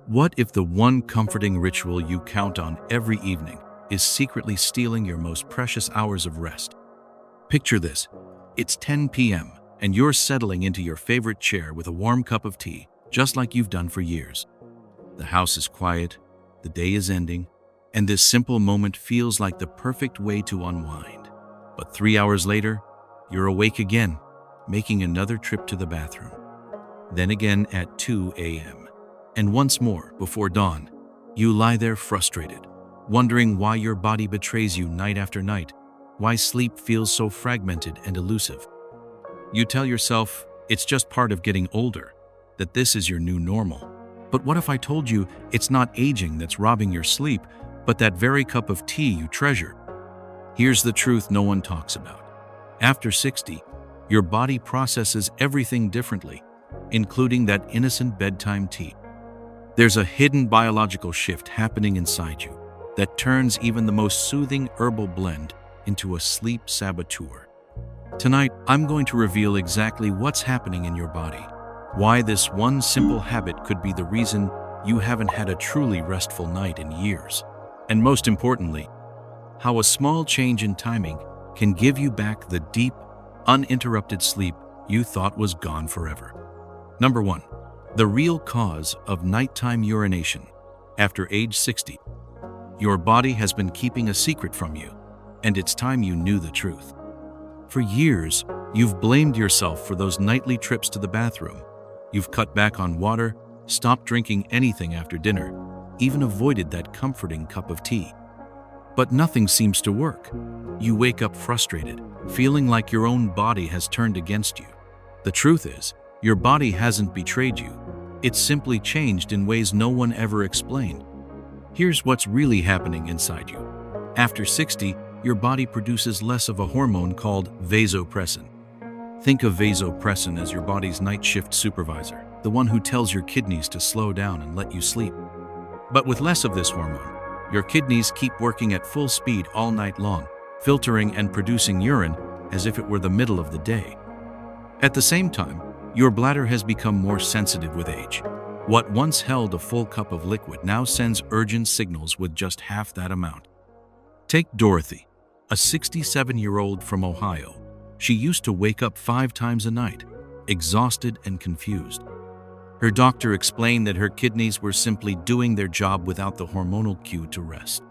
What if the one comforting ritual you count on every evening is secretly stealing your most precious hours of rest? Picture this. It's 10 p.m., and you're settling into your favorite chair with a warm cup of tea, just like you've done for years. The house is quiet, the day is ending, and this simple moment feels like the perfect way to unwind. But 3 hours later, you're awake again, making another trip to the bathroom. Then again at 2 a.m. And once more before dawn, you lie there frustrated, wondering why your body betrays you night after night, why sleep feels so fragmented and elusive. You tell yourself it's just part of getting older, that this is your new normal. But what if I told you it's not aging that's robbing your sleep, but that very cup of tea you treasure? Here's the truth no one talks about. After 60, your body processes everything differently, including that innocent bedtime tea. There's a hidden biological shift happening inside you that turns even the most soothing herbal blend into a sleep saboteur. Tonight, I'm going to reveal exactly what's happening in your body, why this one simple habit could be the reason you haven't had a truly restful night in years, and most importantly, how a small change in timing can give you back the deep, uninterrupted sleep you thought was gone forever. Number 1. The real cause of nighttime urination. After age 60, your body has been keeping a secret from you, and it's time you knew the truth. For years, you've blamed yourself for those nightly trips to the bathroom. You've cut back on water, stopped drinking anything after dinner, even avoided that comforting cup of tea. But nothing seems to work. You wake up frustrated, feeling like your own body has turned against you. The truth is, your body hasn't betrayed you. It's simply changed in ways no one ever explained. Here's what's really happening inside you. After 60, your body produces less of a hormone called vasopressin. Think of vasopressin as your body's night shift supervisor, the one who tells your kidneys to slow down and let you sleep. But with less of this hormone, your kidneys keep working at full speed all night long, filtering and producing urine as if it were the middle of the day. At the same time, your bladder has become more sensitive with age. What once held a full cup of liquid now sends urgent signals with just half that amount. Take Dorothy, a 67-year-old from Ohio. She used to wake up 5 times a night, exhausted and confused. Her doctor explained that her kidneys were simply doing their job without the hormonal cue to rest.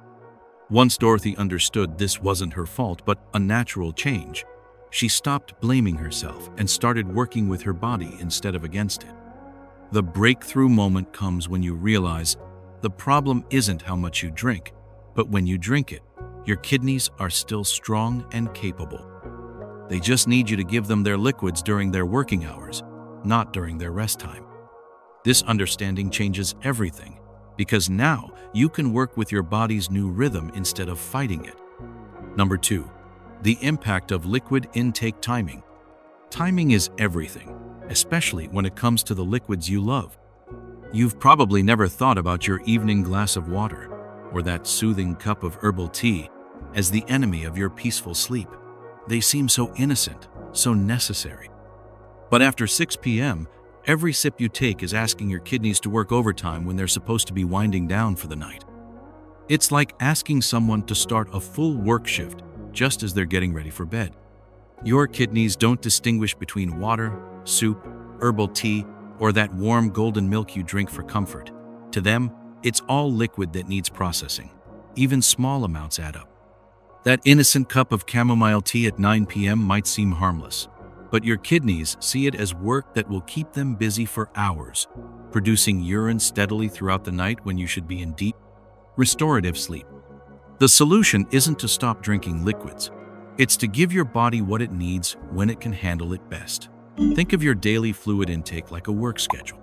Once Dorothy understood this wasn't her fault but a natural change, she stopped blaming herself and started working with her body instead of against it. The breakthrough moment comes when you realize the problem isn't how much you drink, but when you drink it, your kidneys are still strong and capable. They just need you to give them their liquids during their working hours, not during their rest time. This understanding changes everything, because now you can work with your body's new rhythm instead of fighting it. Number 2. The impact of liquid intake timing. Timing is everything, especially when it comes to the liquids you love. You've probably never thought about your evening glass of water or that soothing cup of herbal tea as the enemy of your peaceful sleep. They seem so innocent, so necessary. But after 6 p.m., every sip you take is asking your kidneys to work overtime when they're supposed to be winding down for the night. It's like asking someone to start a full work shift just as they're getting ready for bed. Your kidneys don't distinguish between water, soup, herbal tea, or that warm golden milk you drink for comfort. To them, it's all liquid that needs processing. Even small amounts add up. That innocent cup of chamomile tea at 9 p.m. might seem harmless, but your kidneys see it as work that will keep them busy for hours, producing urine steadily throughout the night when you should be in deep, restorative sleep. The solution isn't to stop drinking liquids. It's to give your body what it needs when it can handle it best. Think of your daily fluid intake like a work schedule.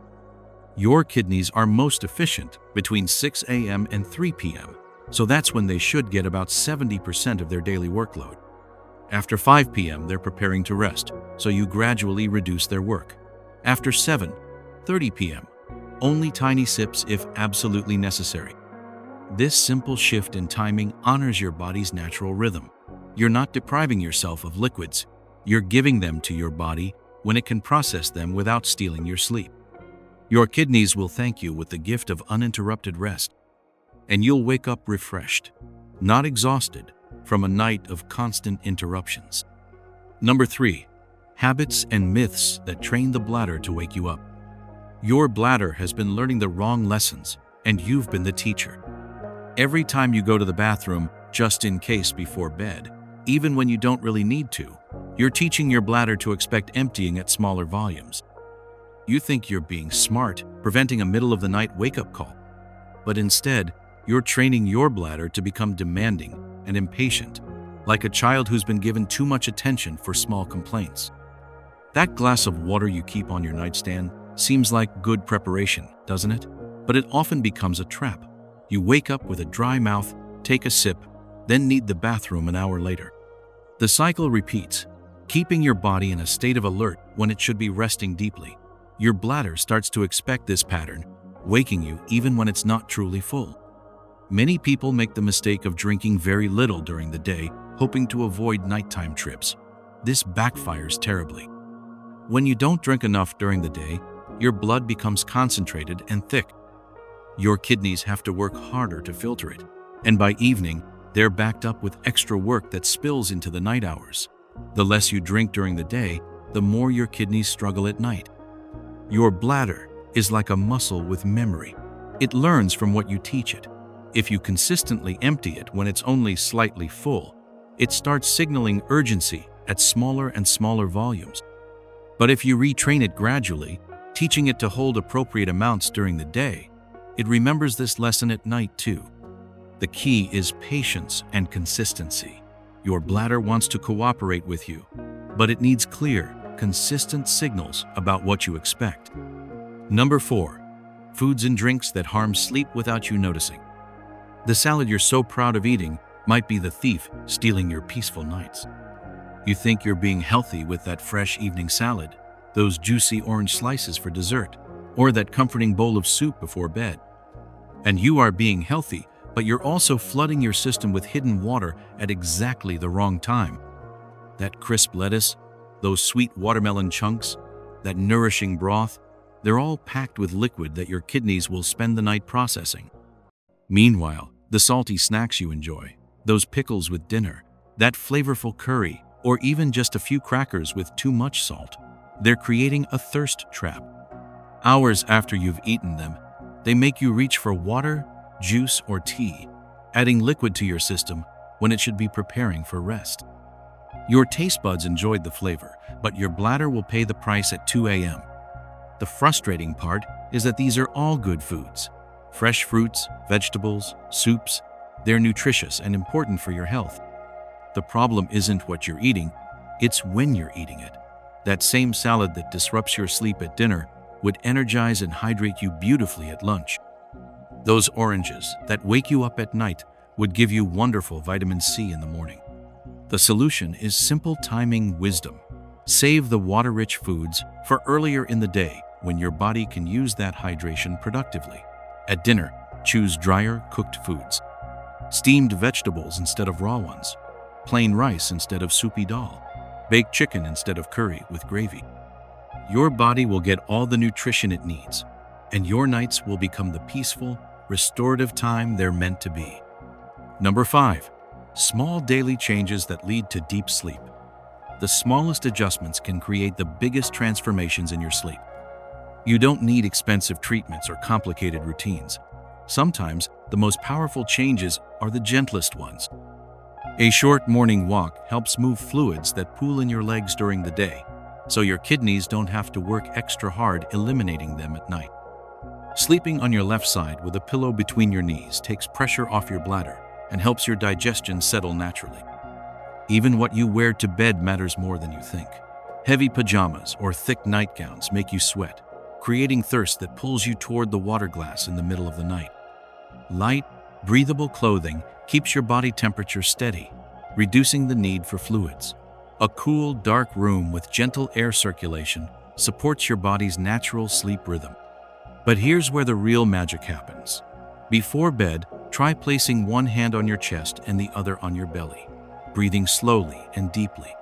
Your kidneys are most efficient between 6 a.m. and 3 p.m., so that's when they should get about 70% of their daily workload. After 5 p.m., they're preparing to rest, so you gradually reduce their work. After 7:30 p.m., only tiny sips if absolutely necessary. This simple shift in timing honors your body's natural rhythm. You're not depriving yourself of liquids. You're giving them to your body when it can process them without stealing your sleep. Your kidneys will thank you with the gift of uninterrupted rest, and you'll wake up refreshed, not exhausted, from a night of constant interruptions. Number 3. Habits and myths that train the bladder to wake you up. Your bladder has been learning the wrong lessons, and you've been the teacher. Every time you go to the bathroom, just in case before bed, even when you don't really need to, you're teaching your bladder to expect emptying at smaller volumes. You think you're being smart, preventing a middle-of-the-night wake-up call. But instead, you're training your bladder to become demanding and impatient, like a child who's been given too much attention for small complaints. That glass of water you keep on your nightstand seems like good preparation, doesn't it? But it often becomes a trap. You wake up with a dry mouth, take a sip, then need the bathroom an hour later. The cycle repeats, keeping your body in a state of alert when it should be resting deeply. Your bladder starts to expect this pattern, waking you even when it's not truly full. Many people make the mistake of drinking very little during the day, hoping to avoid nighttime trips. This backfires terribly. When you don't drink enough during the day, your blood becomes concentrated and thick. Your kidneys have to work harder to filter it, and by evening, they're backed up with extra work that spills into the night hours. The less you drink during the day, the more your kidneys struggle at night. Your bladder is like a muscle with memory. It learns from what you teach it. If you consistently empty it when it's only slightly full, it starts signaling urgency at smaller and smaller volumes. But if you retrain it gradually, teaching it to hold appropriate amounts during the day, it remembers this lesson at night too. The key is patience and consistency. Your bladder wants to cooperate with you, but it needs clear, consistent signals about what you expect. Number 4. Foods and drinks that harm sleep without you noticing. The salad you're so proud of eating might be the thief stealing your peaceful nights. You think you're being healthy with that fresh evening salad, those juicy orange slices for dessert, or that comforting bowl of soup before bed. And you are being healthy, but you're also flooding your system with hidden water at exactly the wrong time. That crisp lettuce, those sweet watermelon chunks, that nourishing broth, they're all packed with liquid that your kidneys will spend the night processing. Meanwhile, the salty snacks you enjoy, those pickles with dinner, that flavorful curry, or even just a few crackers with too much salt, they're creating a thirst trap. Hours after you've eaten them, they make you reach for water, juice, or tea, adding liquid to your system when it should be preparing for rest. Your taste buds enjoyed the flavor, but your bladder will pay the price at 2 a.m. The frustrating part is that these are all good foods. Fresh fruits, vegetables, soups, they're nutritious and important for your health. The problem isn't what you're eating, it's when you're eating it. That same salad that disrupts your sleep at dinner would energize and hydrate you beautifully at lunch. Those oranges that wake you up at night would give you wonderful vitamin C in the morning. The solution is simple timing wisdom. Save the water-rich foods for earlier in the day when your body can use that hydration productively. At dinner, choose drier, cooked foods. Steamed vegetables instead of raw ones. Plain rice instead of soupy dal. Baked chicken instead of curry with gravy. Your body will get all the nutrition it needs, and your nights will become the peaceful, restorative time they're meant to be. Number 5. Small daily changes that lead to deep sleep. The smallest adjustments can create the biggest transformations in your sleep. You don't need expensive treatments or complicated routines. Sometimes, the most powerful changes are the gentlest ones. A short morning walk helps move fluids that pool in your legs during the day, so your kidneys don't have to work extra hard eliminating them at night. Sleeping on your left side with a pillow between your knees takes pressure off your bladder and helps your digestion settle naturally. Even what you wear to bed matters more than you think. Heavy pajamas or thick nightgowns make you sweat, creating thirst that pulls you toward the water glass in the middle of the night. Light, breathable clothing keeps your body temperature steady, reducing the need for fluids. A cool, dark room with gentle air circulation supports your body's natural sleep rhythm. But here's where the real magic happens. Before bed, try placing one hand on your chest and the other on your belly, breathing slowly and deeply.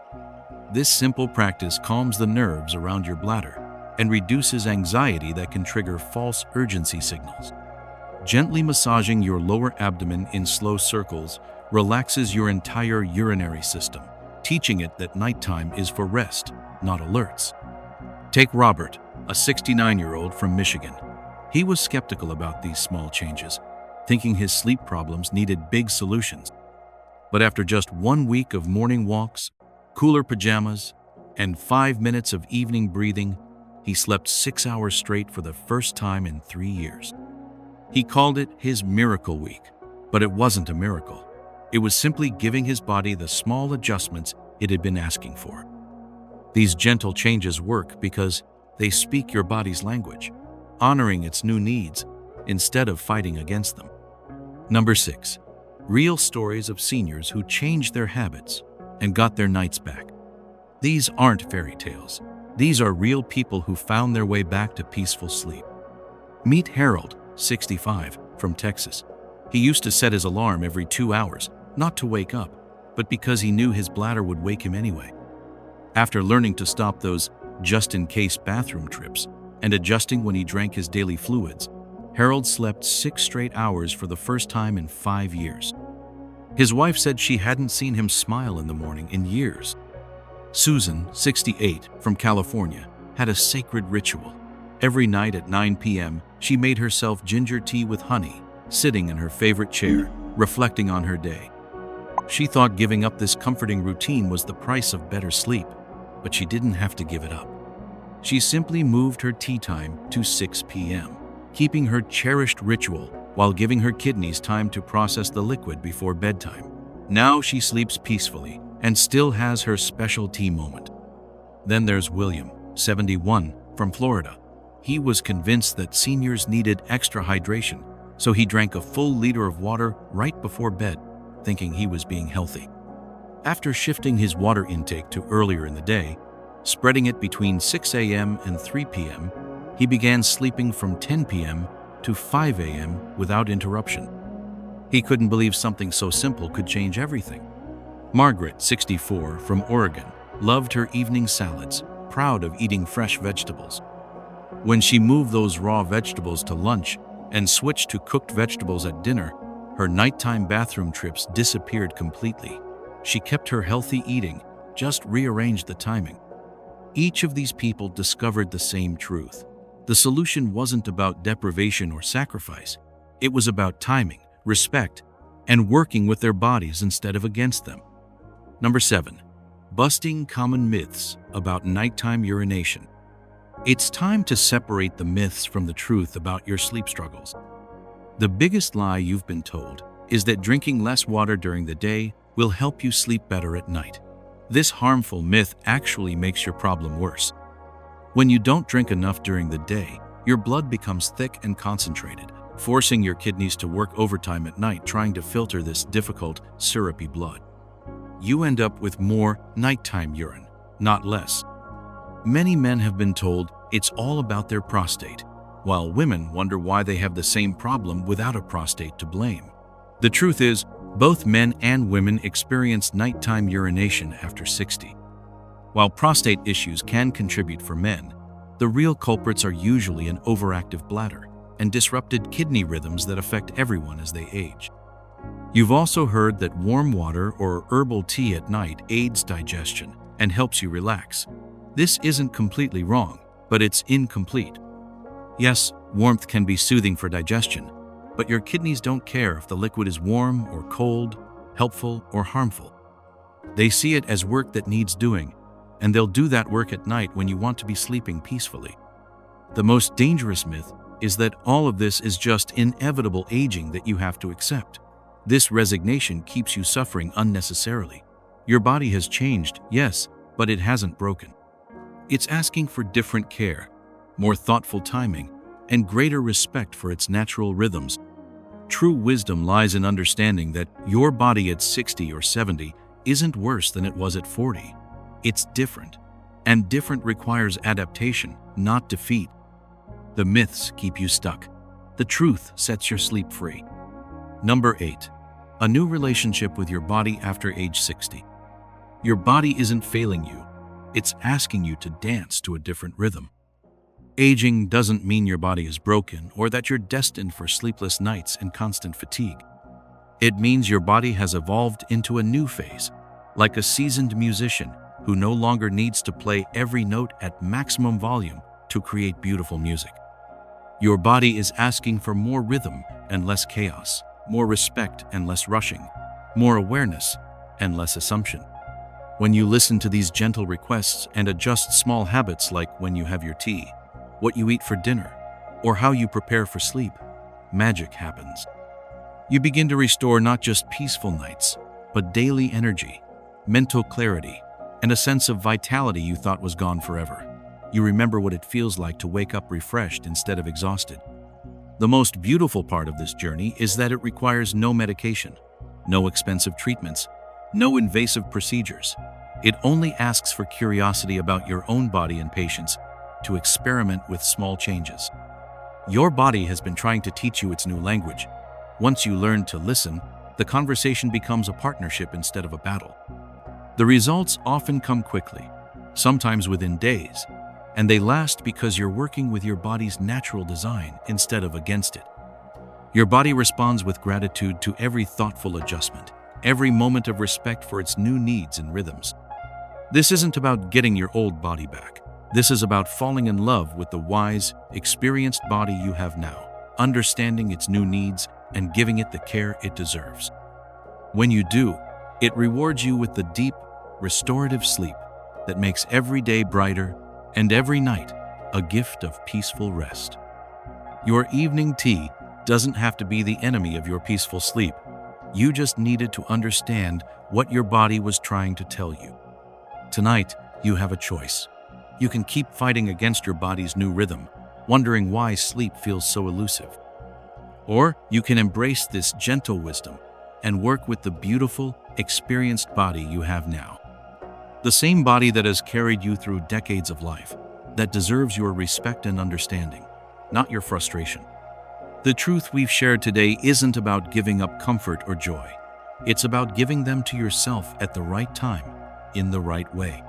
This simple practice calms the nerves around your bladder, and reduces anxiety that can trigger false urgency signals. Gently massaging your lower abdomen in slow circles relaxes your entire urinary system, teaching it that nighttime is for rest, not alerts. Take Robert, a 69-year-old from Michigan. He was skeptical about these small changes, thinking his sleep problems needed big solutions. But after just 1 week of morning walks, cooler pajamas, and 5 minutes of evening breathing, he slept 6 hours straight for the first time in 3 years. He called it his miracle week, but it wasn't a miracle. It was simply giving his body the small adjustments it had been asking for. These gentle changes work because they speak your body's language, honoring its new needs instead of fighting against them. Number 6. Real stories of seniors who changed their habits and got their nights back. These aren't fairy tales. These are real people who found their way back to peaceful sleep. Meet Harold, 65, from Texas. He used to set his alarm every 2 hours, not to wake up, but because he knew his bladder would wake him anyway. After learning to stop those just-in-case bathroom trips and adjusting when he drank his daily fluids, Harold slept 6 straight hours for the first time in 5 years. His wife said she hadn't seen him smile in the morning in years. Susan, 68, from California, had a sacred ritual. Every night at 9 p.m., she made herself ginger tea with honey, sitting in her favorite chair, reflecting on her day. She thought giving up this comforting routine was the price of better sleep, but she didn't have to give it up. She simply moved her tea time to 6 p.m., keeping her cherished ritual while giving her kidneys time to process the liquid before bedtime. Now she sleeps peacefully and still has her special tea moment. Then there's William, 71, from Florida. He was convinced that seniors needed extra hydration, so he drank a full liter of water right before bed, thinking he was being healthy. After shifting his water intake to earlier in the day, spreading it between 6 a.m. and 3 p.m., he began sleeping from 10 p.m. to 5 a.m. without interruption. He couldn't believe something so simple could change everything. Margaret, 64, from Oregon, loved her evening salads, proud of eating fresh vegetables. When she moved those raw vegetables to lunch and switched to cooked vegetables at dinner, her nighttime bathroom trips disappeared completely. She kept her healthy eating, just rearranged the timing. Each of these people discovered the same truth. The solution wasn't about deprivation or sacrifice. It was about timing, respect, and working with their bodies instead of against them. Number 7. Busting common myths about nighttime urination. It's time to separate the myths from the truth about your sleep struggles. The biggest lie you've been told is that drinking less water during the day will help you sleep better at night. This harmful myth actually makes your problem worse. When you don't drink enough during the day, your blood becomes thick and concentrated, forcing your kidneys to work overtime at night trying to filter this difficult, syrupy blood. You end up with more nighttime urine, not less. Many men have been told it's all about their prostate, while women wonder why they have the same problem without a prostate to blame. The truth is, both men and women experience nighttime urination after 60. While prostate issues can contribute for men, the real culprits are usually an overactive bladder and disrupted kidney rhythms that affect everyone as they age. You've also heard that warm water or herbal tea at night aids digestion and helps you relax. This isn't completely wrong, but it's incomplete. Yes, warmth can be soothing for digestion, but your kidneys don't care if the liquid is warm or cold, helpful or harmful. They see it as work that needs doing, and they'll do that work at night when you want to be sleeping peacefully. The most dangerous myth is that all of this is just inevitable aging that you have to accept. This resignation keeps you suffering unnecessarily. Your body has changed, yes, but it hasn't broken. It's asking for different care, more thoughtful timing, and greater respect for its natural rhythms. True wisdom lies in understanding that your body at 60 or 70 isn't worse than it was at 40. It's different, and different requires adaptation, not defeat. The myths keep you stuck. The truth sets your sleep free. Number 8. A new relationship with your body after age 60. Your body isn't failing you. It's asking you to dance to a different rhythm. Aging doesn't mean your body is broken or that you're destined for sleepless nights and constant fatigue. It means your body has evolved into a new phase, like a seasoned musician who no longer needs to play every note at maximum volume to create beautiful music. Your body is asking for more rhythm and less chaos, more respect and less rushing, more awareness and less assumption. When you listen to these gentle requests and adjust small habits like when you have your tea, what you eat for dinner, or how you prepare for sleep, magic happens. You begin to restore not just peaceful nights, but daily energy, mental clarity, and a sense of vitality you thought was gone forever. You remember what it feels like to wake up refreshed instead of exhausted. The most beautiful part of this journey is that it requires no medication, no expensive treatments, no invasive procedures. It only asks for curiosity about your own body and patience to experiment with small changes. Your body has been trying to teach you its new language. Once you learn to listen, the conversation becomes a partnership instead of a battle. The results often come quickly, sometimes within days, and they last because you're working with your body's natural design instead of against it. Your body responds with gratitude to every thoughtful adjustment, every moment of respect for its new needs and rhythms. This isn't about getting your old body back. This is about falling in love with the wise, experienced body you have now, understanding its new needs and giving it the care it deserves. When you do, it rewards you with the deep, restorative sleep that makes every day brighter and every night a gift of peaceful rest. Your evening tea doesn't have to be the enemy of your peaceful sleep. You just needed to understand what your body was trying to tell you. Tonight, you have a choice. You can keep fighting against your body's new rhythm, wondering why sleep feels so elusive. Or you can embrace this gentle wisdom and work with the beautiful, experienced body you have now. The same body that has carried you through decades of life, that deserves your respect and understanding, not your frustration. The truth we've shared today isn't about giving up comfort or joy. It's about giving them to yourself at the right time, in the right way.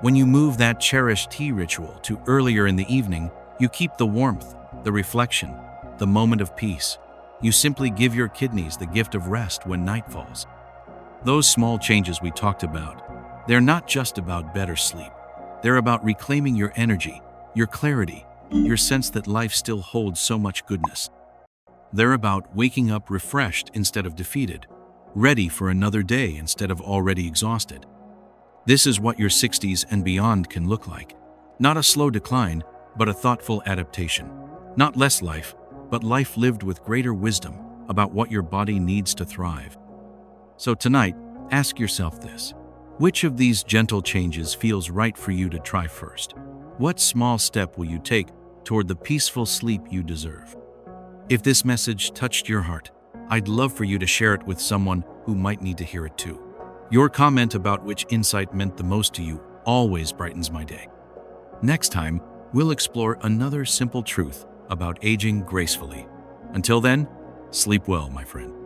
When you move that cherished tea ritual to earlier in the evening, you keep the warmth, the reflection, the moment of peace. You simply give your kidneys the gift of rest when night falls. Those small changes we talked about, they're not just about better sleep. They're about reclaiming your energy, your clarity, your sense that life still holds so much goodness. They're about waking up refreshed instead of defeated, ready for another day instead of already exhausted. This is what your 60s and beyond can look like. Not a slow decline, but a thoughtful adaptation. Not less life, but life lived with greater wisdom about what your body needs to thrive. So tonight, ask yourself this. Which of these gentle changes feels right for you to try first? What small step will you take toward the peaceful sleep you deserve? If this message touched your heart, I'd love for you to share it with someone who might need to hear it too. Your comment about which insight meant the most to you always brightens my day. Next time, we'll explore another simple truth about aging gracefully. Until then, sleep well, my friend.